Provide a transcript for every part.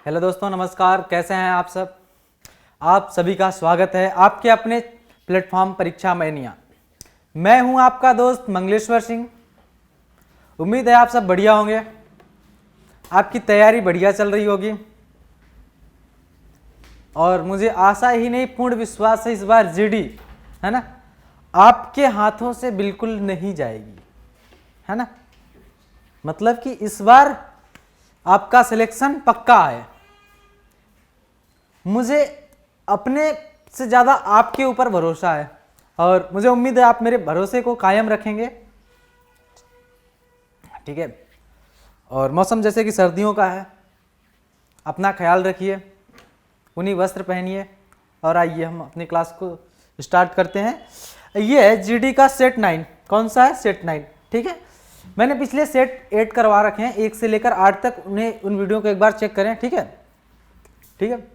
Hello दोस्तों, नमस्कार। कैसे हैं आप सब? आप सभी का स्वागत है आपके अपने प्लेटफॉर्म परीक्षा मैनिया। मैं हूं आपका दोस्त मंगलेश्वर सिंह। उम्मीद है आप सब बढ़िया होंगे, आपकी तैयारी बढ़िया चल रही होगी और मुझे आशा ही नहीं पूर्ण विश्वास है इस बार जीडी है ना आपके हाथों से बिल्कुल नहीं जाएगी, है ना। मतलब कि इस बार आपका सिलेक्शन पक्का है। मुझे अपने से ज़्यादा आपके ऊपर भरोसा है और मुझे उम्मीद है आप मेरे भरोसे को कायम रखेंगे, ठीक है। और मौसम जैसे कि सर्दियों का है, अपना ख्याल रखिए, ऊनी वस्त्र पहनिए और आइए हम अपनी क्लास को स्टार्ट करते हैं। ये है जीडी का सेट 9। कौन सा है? सेट 9, ठीक है। मैंने पिछले सेट 8 करवा रखे हैं, 1 से लेकर 8 तक। उन्हें उन वीडियो को एक बार चेक करें, ठीक है, ठीक है।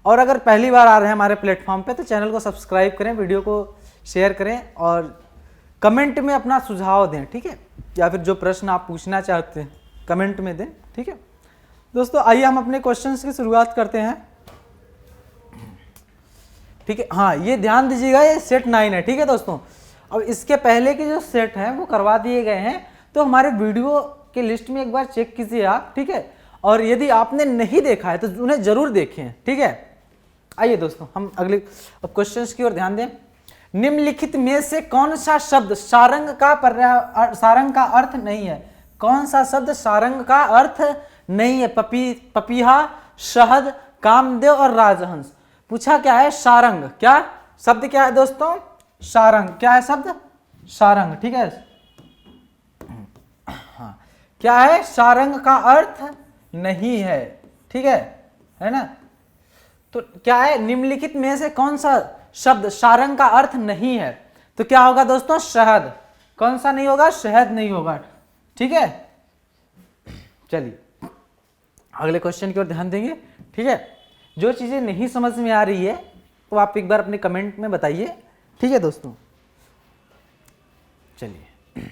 और अगर पहली बार आ रहे हैं हमारे प्लेटफॉर्म पे तो चैनल को सब्सक्राइब करें, वीडियो को शेयर करें और कमेंट में अपना सुझाव दें, ठीक है, या फिर जो प्रश्न आप पूछना चाहते हैं कमेंट में दें, ठीक है। दोस्तों आइए हम अपने क्वेश्चंस की शुरुआत करते हैं, ठीक है। हाँ, ये ध्यान दीजिएगा, ये सेट 9 है, ठीक है दोस्तों। अब इसके पहले के जो सेट हैं वो करवा दिए गए हैं, तो हमारे वीडियो के लिस्ट में एक बार चेक कीजिए आप, ठीक है। और यदि आपने नहीं देखा है तो उन्हें जरूर देखें, ठीक है। आइए दोस्तों हम अगले क्वेश्चंस की ओर ध्यान दें। निम्नलिखित में से कौन सा शब्द सारंग का अर्थ नहीं है? कौन सा शब्द सारंग का अर्थ नहीं है? पपीहा, शहद, कामदेव और राजहंस। पूछा क्या है? सारंग। क्या शब्द क्या है दोस्तों? सारंग। क्या है शब्द? सारंग, ठीक है। हाँ, क्या है? सारंग का अर्थ नहीं है, ठीक है ना। तो क्या है? निम्नलिखित में से कौन सा शब्द सारंग का अर्थ नहीं है? तो क्या होगा दोस्तों? शहद। कौन सा नहीं होगा? शहद नहीं होगा, ठीक है। चलिए अगले क्वेश्चन की ओर ध्यान देंगे, ठीक है। जो चीजें नहीं समझ में आ रही है तो आप एक बार अपने कमेंट में बताइए, ठीक है दोस्तों। चलिए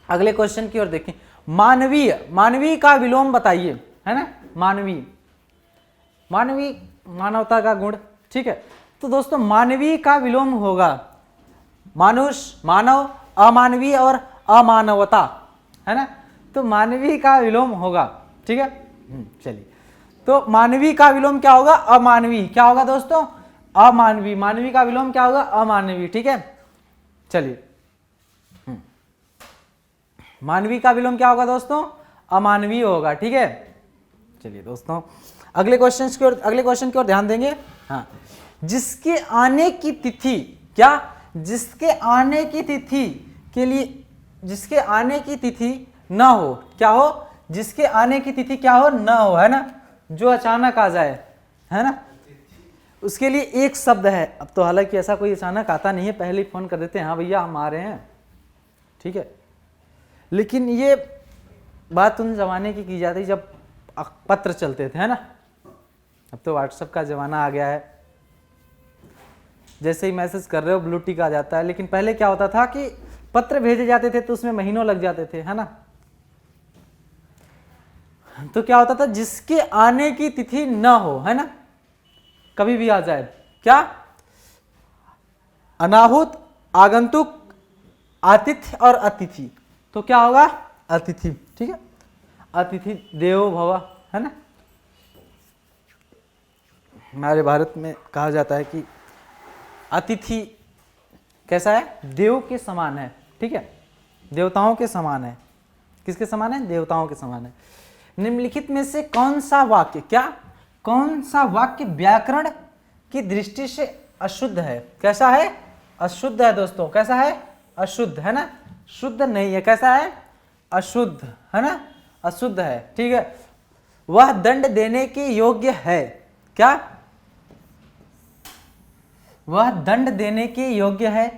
अगले क्वेश्चन की ओर देखें। मानवीय, मानवीय का विलोम बताइए, है ना। मानवीय, मानवीय मानवता का गुण, ठीक है। तो दोस्तों मानवीय का विलोम होगा मानुष, मानव, अमानवीय और अमानवता, है ना। तो मानवीय का विलोम होगा, ठीक है। चलिए, तो मानवीय का विलोम क्या होगा? अमानवीय। क्या होगा दोस्तों? अमानवीय। मानवीय का विलोम क्या होगा? अमानवीय, ठीक है। चलिए, मानवीय का विलोम क्या होगा दोस्तों? अमानवीय होगा, ठीक है। चलिए दोस्तों अगले क्वेश्चन की ओर ध्यान देंगे। हाँ, जिसके आने की तिथि, क्या? जिसके आने की तिथि के लिए, जिसके आने की तिथि न हो, क्या हो? जिसके आने की तिथि क्या हो? न हो, है ना। जो अचानक आ जाए, है ना, उसके लिए एक शब्द है। अब तो हालांकि ऐसा कोई अचानक आता नहीं है, पहले ही फोन कर देते हैं, हाँ भैया हम आ रहे हैं, ठीक है। लेकिन ये बात उन जमाने की जाती जब पत्र चलते थे, है ना। अब तो व्हाट्सएप का जमाना आ गया है, जैसे ही मैसेज कर रहे हो ब्लू टिक आ जाता है। लेकिन पहले क्या होता था कि पत्र भेजे जाते थे तो उसमें महीनों लग जाते थे, है ना। तो क्या होता था? जिसके आने की तिथि न हो, है ना, कभी भी आ जाए। क्या? अनाहुत, आगंतुक, आतिथ्य और अतिथि। तो क्या होगा? अतिथि, ठीक है। अतिथि देवो भव, है ना। हमारे भारत में कहा जाता है कि अतिथि कैसा है? देव के समान है, ठीक है, देवताओं के समान है। किसके समान है? देवताओं के समान है। निम्नलिखित में से कौन सा वाक्य, क्या? कौन सा वाक्य व्याकरण की दृष्टि से अशुद्ध है? कैसा है? अशुद्ध है दोस्तों। कैसा है? अशुद्ध, है ना। शुद्ध नहीं है, कैसा है? अशुद्ध, है ना, अशुद्ध है, ठीक है। वह दंड देने के योग्य है। क्या? वह दंड देने के योग्य है।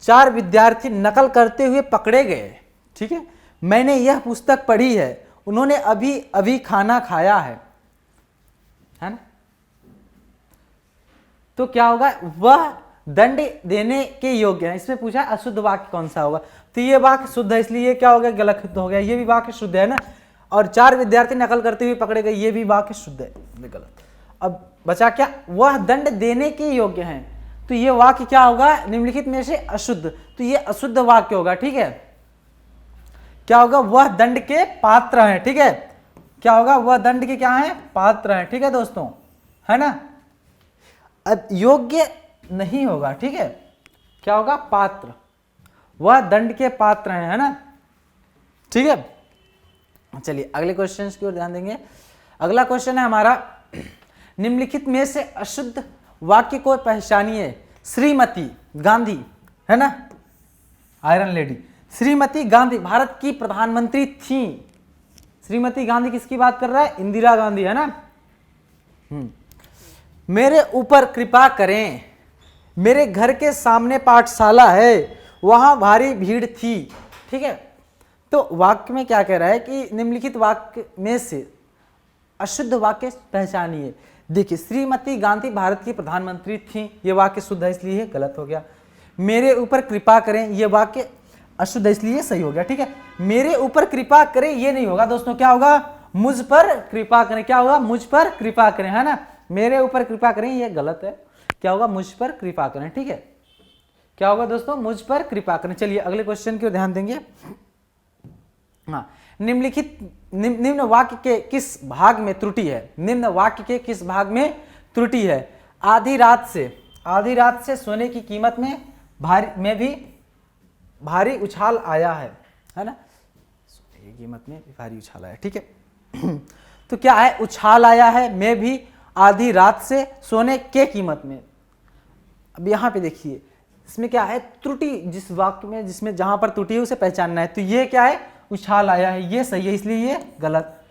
4 विद्यार्थी नकल करते हुए पकड़े गए, ठीक है। मैंने यह पुस्तक पढ़ी है, उन्होंने अभी अभी खाना खाया है ना। तो क्या होगा? वह दंड देने के योग्य है। इसमें पूछा अशुद्ध वाक्य कौन सा होगा, तो ये वाक्य शुद्ध है, इसलिए ये क्या हो गया? गलत हो गया। ये भी वाक्य शुद्ध है ना। और 4 विद्यार्थी नकल करते हुए पकड़े गए, ये भी वाक्य शुद्ध है, ये गलत। अब बचा क्या, वह दंड देने के योग्य हैं, तो ये वाक्य क्या होगा, निम्नलिखित में से अशुद्ध, तो ये अशुद्ध वाक्य होगा, ठीक है। क्या होगा, वह दंड के पात्र हैं, ठीक है, क्या होगा, वह दंड के क्या है, पात्र हैं, ठीक है दोस्तों, है ना। योग्य नहीं होगा, ठीक है, क्या होगा, पात्र, वह दंड के पात्र हैं, है ना, ठीक है। चलिए अगले क्वेश्चन की ओर ध्यान देंगे। अगला क्वेश्चन है हमारा, निम्नलिखित में से अशुद्ध वाक्य को पहचानिए। श्रीमती गांधी, है ना, आयरन लेडी, श्रीमती गांधी भारत की प्रधानमंत्री थी। श्रीमती गांधी किसकी बात कर रहा है, इंदिरा गांधी, है ना। मेरे ऊपर कृपा करें, मेरे घर के सामने पाठशाला है, वहां भारी भीड़ थी, ठीक है। तो वाक्य में क्या कह रहा है कि निम्नलिखित वाक्य में से अशुद्ध वाक्य पहचानिए। देखिए, श्रीमती गांधी भारत की प्रधानमंत्री थी, ये वाक्य शुद्ध है इसलिए गलत हो गया। मेरे ऊपर कृपा करें, ये वाक्य अशुद्ध है इसलिए सही हो गया, ठीक है। मेरे ऊपर कृपा करें ये नहीं होगा दोस्तों, क्या होगा, मुझ पर कृपा करें, क्या होगा, मुझ पर कृपा करें, है ना। मेरे ऊपर कृपा करें ये गलत है, क्या होगा, मुझ पर कृपा करें, ठीक है, क्या होगा दोस्तों, मुझ पर कृपा करें। चलिए अगले क्वेश्चन की ओर ध्यान देंगे। हाँ, निम्न वाक्य के किस भाग में त्रुटि है, निम्न वाक्य के किस भाग में त्रुटि है। आधी रात से सोने की कीमत में भी भारी उछाल आया है ना, सोने की कीमत में भारी उछाल आया, ठीक है। तो क्या है, उछाल आया है, में भी आधी रात से सोने के कीमत में। अब यहां पे देखिए, इसमें क्या है, त्रुटि, जिस वाक्य में जिसमें जहां पर त्रुटि है उसे पहचानना है। तो ये क्या है, उछाल आया है, ये सही है इसलिए ये गलत,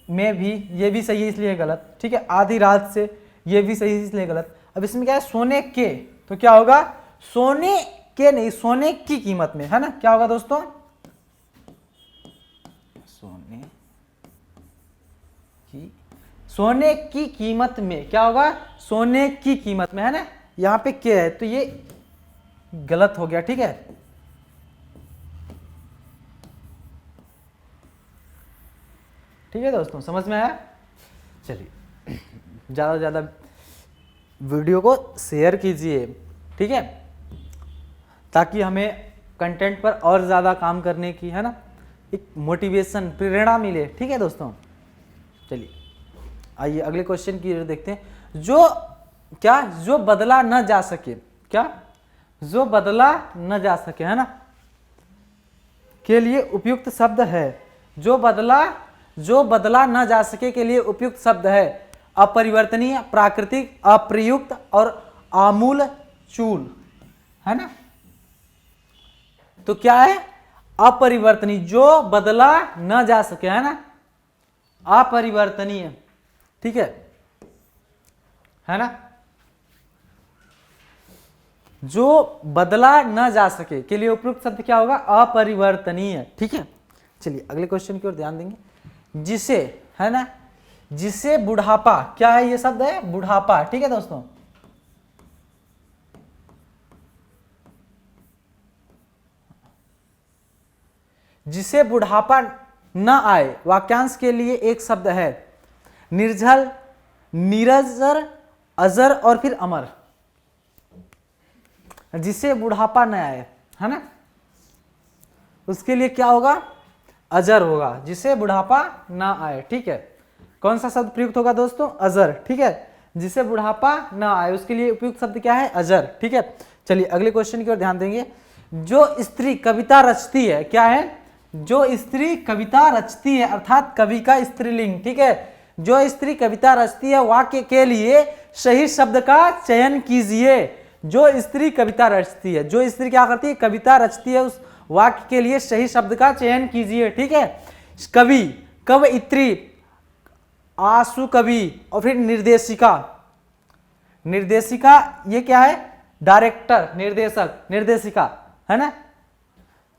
में भी ये भी सही है इसलिए गलत, ठीक है। आधी रात से ये भी सही है इसलिए गलत। अब इसमें क्या है, सोने के, तो क्या होगा, सोने के नहीं, सोने की कीमत में, है ना, क्या होगा दोस्तों, सोने की कीमत में, क्या होगा, सोने की कीमत में, है ना। यहां पे क्या है, तो ये गलत हो गया, ठीक है। ठीक है दोस्तों, समझ में आया। चलिए ज़्यादा से ज़्यादा वीडियो को शेयर कीजिए, ठीक है, ताकि हमें कंटेंट पर और ज़्यादा काम करने की, है ना, एक मोटिवेशन, प्रेरणा मिले, ठीक है दोस्तों। चलिए आइए अगले क्वेश्चन की ओर देखते हैं। जो बदला न जा सके, क्या, जो बदला न जा सके, है ना, के लिए उपयुक्त शब्द है। जो बदला न जा सके के लिए उपयुक्त शब्द है अपरिवर्तनीय, प्राकृतिक, अप्रयुक्त और आमूल चूल, है ना। तो क्या है, अपरिवर्तनीय, जो बदला न जा सके, है ना, अपरिवर्तनीय, ठीक है ना। जो बदला न जा सके के लिए उपयुक्त शब्द क्या होगा, अपरिवर्तनीय, ठीक है। चलिए अगले क्वेश्चन की ओर ध्यान देंगे। जिसे, है ना, जिसे बुढ़ापा, क्या है, ये शब्द है बुढ़ापा, ठीक है दोस्तों। जिसे बुढ़ापा न आए, वाक्यांश के लिए एक शब्द है निर्झल, नीरजर, अजर और फिर अमर। जिसे बुढ़ापा न आए, है ना, उसके लिए क्या होगा, अजर होगा, जिसे बुढ़ापा ना आए, ठीक है। कौन सा शब्द प्रयुक्त होगा दोस्तों, अजर, ठीक है। जिसे बुढ़ापा ना आए उसके लिए उपयुक्त शब्द क्या है, अजर, ठीक है। चलिए अगले क्वेश्चन की ओर ध्यान देंगे। जो स्त्री कविता रचती है, क्या है, जो स्त्री कविता रचती है, अर्थात कवि का स्त्रीलिंग, ठीक है। जो स्त्री कविता रचती है, वाक्य के लिए सही शब्द का चयन कीजिए। जो स्त्री कविता रचती है, जो स्त्री क्या करती है, कविता रचती है, उस वाक्य के लिए सही शब्द का चयन कीजिए, ठीक है। कवि, कवयित्री, आशु कवि और फिर निर्देशिका। निर्देशिका ये क्या है, डायरेक्टर, निर्देशक, निर्देशिका, है ना।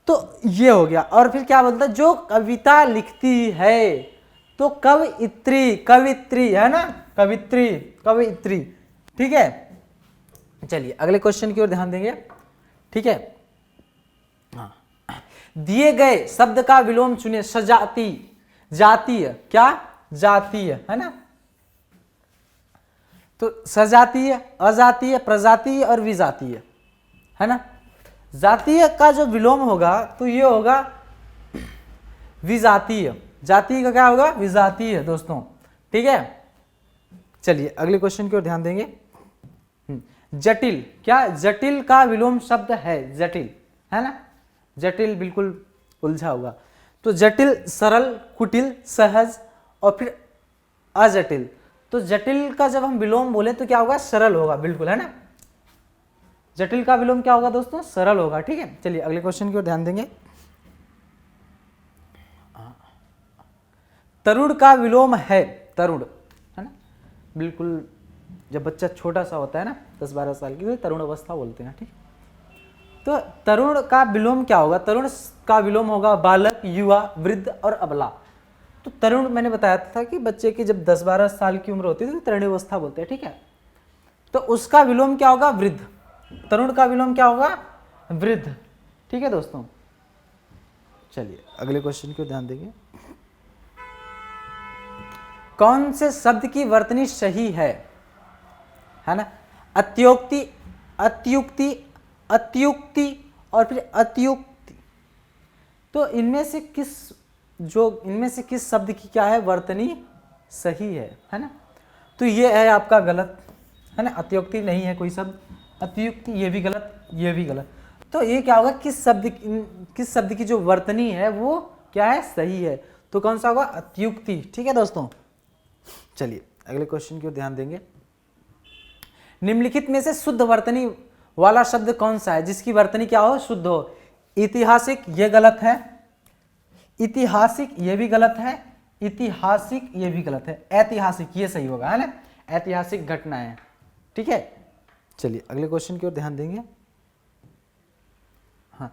तो ये हो गया। और फिर क्या बोलता है, जो कविता लिखती है, तो कवयित्री, कवित्री, है ना, कवित्री, कवयित्री, ठीक है। चलिए अगले क्वेश्चन की ओर ध्यान देंगे, ठीक है। हाँ, दिए गए शब्द का विलोम चुने। सजाती, जातीय, क्या जातीय, है ना। तो सजातीय, अजातीय, प्रजातीय और विजातीय, है ना। जातीय का जो विलोम होगा तो ये होगा विजातीय, जातीय का क्या होगा विजातीय दोस्तों, ठीक है। चलिए अगले क्वेश्चन की ओर ध्यान देंगे। जटिल, क्या जटिल का विलोम शब्द है जटिल, है ना। जटिल बिल्कुल उलझा हुआ, तो जटिल सरल, कुटिल, सहज और फिर अजटिल। तो जटिल का जब हम विलोम बोले तो क्या होगा सरल होगा, बिल्कुल, है ना। जटिल का विलोम क्या होगा दोस्तों सरल होगा, ठीक है। चलिए अगले क्वेश्चन की ओर ध्यान देंगे। तरुण का विलोम है तरुण, है ना, बिल्कुल। जब बच्चा छोटा सा होता है ना 10-12 साल की, तो तरुण अवस्था बोलते हैं, ठीक। तो तरुण का विलोम क्या होगा, तरुण का विलोम होगा बालक, युवा, वृद्ध और अबला। तो तरुण मैंने बताया था कि बच्चे की जब 10-12 साल की उम्र होती है तो तरुण अवस्था बोलते हैं, ठीक है। तो उसका विलोम क्या होगा वृद्ध, तरुण का विलोम क्या होगा वृद्ध, ठीक है दोस्तों। चलिए अगले क्वेश्चन की ओर ध्यान देंगे। कौन से शब्द की वर्तनी सही है ना। अत्योक्ति, अत्युक्ति, अत्युक्ति और फिर अत्युक्ति। तो इनमें से किस शब्द की क्या है वर्तनी सही है ना। तो ये है आपका गलत, है ना। अत्युक्ति नहीं है कोई शब्द, अत्युक्ति ये भी गलत, ये भी गलत। तो ये क्या होगा किस शब्द की जो वर्तनी है वो क्या है सही है, तो कौन सा होगा अत्युक्ति, ठीक है दोस्तों। चलिए अगले क्वेश्चन की ओर ध्यान देंगे। निम्नलिखित में से शुद्ध वर्तनी वाला शब्द कौन सा है जिसकी वर्तनी क्या हो शुद्ध हो। ऐतिहासिक ये गलत है, ऐतिहासिक ये भी गलत है, ऐतिहासिक ये भी गलत है, ऐतिहासिक ये सही होगा, है ना। ऐतिहासिक घटनाएं, ठीक है। चलिए अगले क्वेश्चन की ओर ध्यान देंगे। हाँ,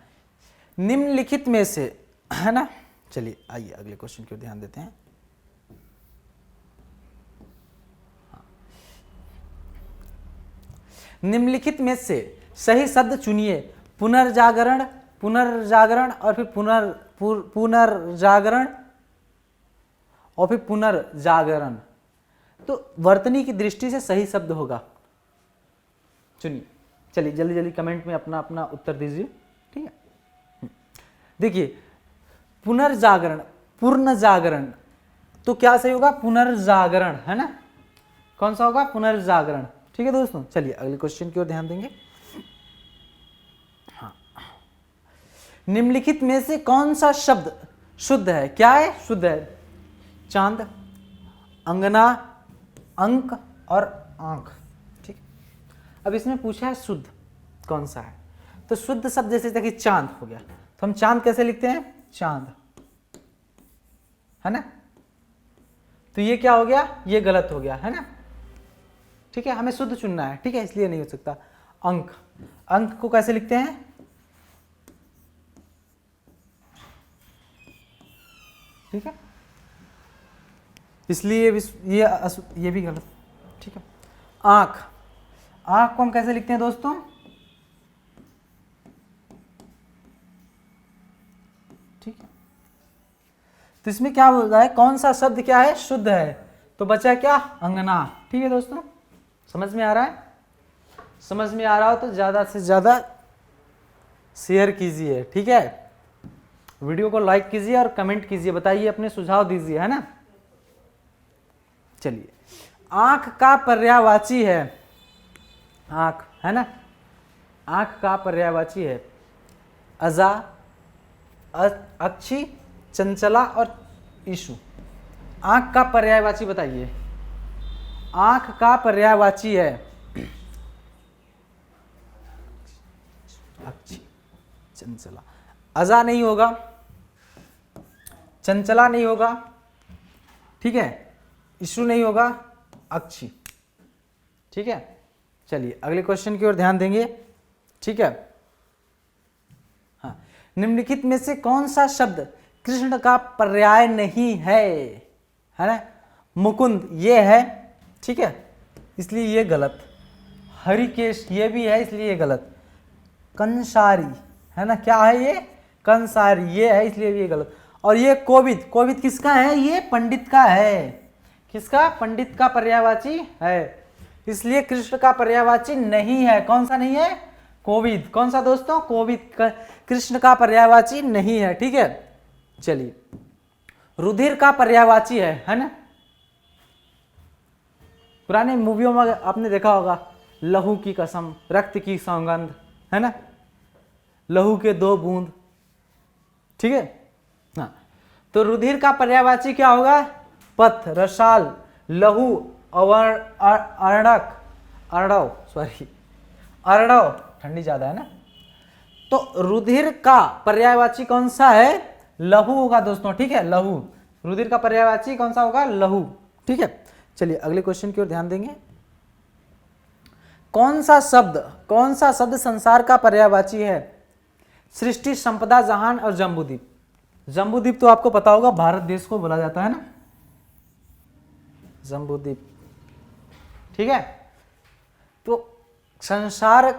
निम्नलिखित में से, है ना। चलिए आइए अगले क्वेश्चन की ओर ध्यान देते हैं। निम्नलिखित में से सही शब्द चुनिए। पुनर्जागरण, पुनर्जागरण और फिर पुनर्जागरण और फिर पुनर्जागरण। तो वर्तनी की दृष्टि से सही शब्द होगा, चुनिए। चलिए जल्दी जल्दी कमेंट में अपना अपना उत्तर दीजिए, ठीक है। देखिए पुनर्जागरण, पूर्ण जागरण, तो क्या सही होगा पुनर्जागरण, है ना। कौन सा होगा पुनर्जागरण, ठीक है दोस्तों। चलिए अगले क्वेश्चन की ओर ध्यान देंगे। हाँ, निम्नलिखित में से कौन सा शब्द शुद्ध है, क्या है शुद्ध है। चांद, अंगना, अंक और आंख, ठीक। अब इसमें पूछा है शुद्ध कौन सा है, तो शुद्ध शब्द जैसे कि चांद हो गया, तो हम चांद कैसे लिखते हैं चांद, है ना। तो ये क्या हो गया ये गलत हो गया, है ना, ठीक है। हमें शुद्ध चुनना है, ठीक है, इसलिए नहीं हो सकता। अंक, अंक को कैसे लिखते हैं, ठीक है, इसलिए ये भी गलत, ठीक है। आंख, आंख को हम कैसे लिखते हैं दोस्तों, ठीक है। तो इसमें क्या हो रहा है कौन सा शब्द क्या है शुद्ध है, तो बचा क्या अंगना, ठीक है दोस्तों। समझ में आ रहा है, समझ में आ रहा हो तो ज़्यादा से ज़्यादा शेयर कीजिए, ठीक है। वीडियो को लाइक कीजिए और कमेंट कीजिए, बताइए अपने सुझाव दीजिए, है ना। चलिए आंख का पर्यायवाची है, आंख, है ना, आंख का पर्यायवाची है अजा, अक्षी, चंचला और ईशु। आंख का पर्यायवाची बताइए, आंख का पर्यायवाची है अक्षी, चंचला। अजा नहीं होगा, चंचला नहीं होगा, ठीक है, ईशु नहीं होगा, अक्षी, ठीक है। चलिए अगले क्वेश्चन की ओर ध्यान देंगे, ठीक है। हाँ, निम्नलिखित में से कौन सा शब्द कृष्ण का पर्याय नहीं है ना। मुकुंद ये है, ठीक है, इसलिए ये गलत। हरिकेश ये भी है, इसलिए ये गलत। कंसारी, है ना, क्या है ये कंसारी ये है, इसलिए ये गलत। और ये कोविद, कोविद किसका है? ये पंडित का है। किसका? पंडित का पर्यायवाची है, इसलिए कृष्ण का पर्यायवाची नहीं है। कौन सा नहीं है? कोविद। कौन सा दोस्तों? कोविद कृष्ण का पर्यायवाची नहीं है। ठीक है, चलिए रुधिर का पर्यायवाची है ना? पुराने मूवियों में आपने देखा होगा, लहू की कसम, रक्त की सौगंध, है ना, लहू के 2 बूंद। ठीक है, हाँ, तो रुधिर का पर्यायवाची क्या होगा? पथ, रसाल, लहू, अर्णव, ठंडी ज्यादा है ना, तो रुधिर का पर्यायवाची कौन सा है? लहू होगा दोस्तों। ठीक है, लहू, रुधिर का पर्यायवाची कौन सा होगा? लहू। ठीक है, चलिए अगले क्वेश्चन की ओर ध्यान देंगे। कौन सा शब्द संसार का पर्यायवाची है? सृष्टि, संपदा, जहान और जम्बूद्वीप। जम्बूद्वीप तो आपको पता होगा, भारत देश को बोला जाता है ना, जम्बूद्वीप। ठीक है, तो संसार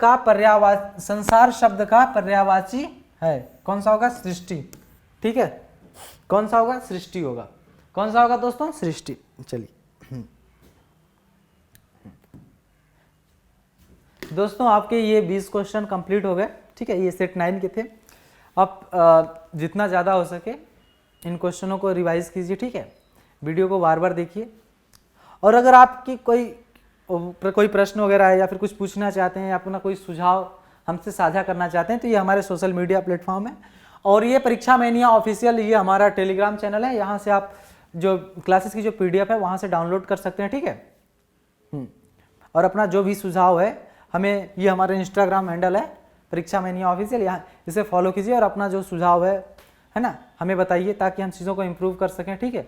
शब्द का पर्यायवाची है, कौन सा होगा? सृष्टि। ठीक है, कौन सा होगा? सृष्टि होगा। कौन सा होगा दोस्तों? सृष्टि। चलिए दोस्तों, आपके ये 20 क्वेश्चन कंप्लीट हो गए। ठीक है, ये सेट 9 के थे। आप जितना ज़्यादा हो सके इन क्वेश्चनों को रिवाइज कीजिए। ठीक है, वीडियो को बार बार देखिए, और अगर आपकी कोई प्रश्न वगैरह है या फिर कुछ पूछना चाहते हैं या अपना कोई सुझाव हमसे साझा करना चाहते हैं तो ये हमारे सोशल मीडिया प्लेटफॉर्म है, और ये परीक्षा मैनिया ऑफिशियल, ये हमारा टेलीग्राम चैनल है। यहाँ से आप जो क्लासेस की जो PDF है वहाँ से डाउनलोड कर सकते हैं। ठीक है, और अपना जो भी सुझाव है हमें, ये हमारा इंस्टाग्राम हैंडल है परीक्षा मैनिया ऑफिशियल, यहाँ इसे फॉलो कीजिए और अपना जो सुझाव है ना, हमें बताइए ताकि हम चीज़ों को इम्प्रूव कर सकें। ठीक है,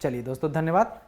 चलिए दोस्तों, धन्यवाद।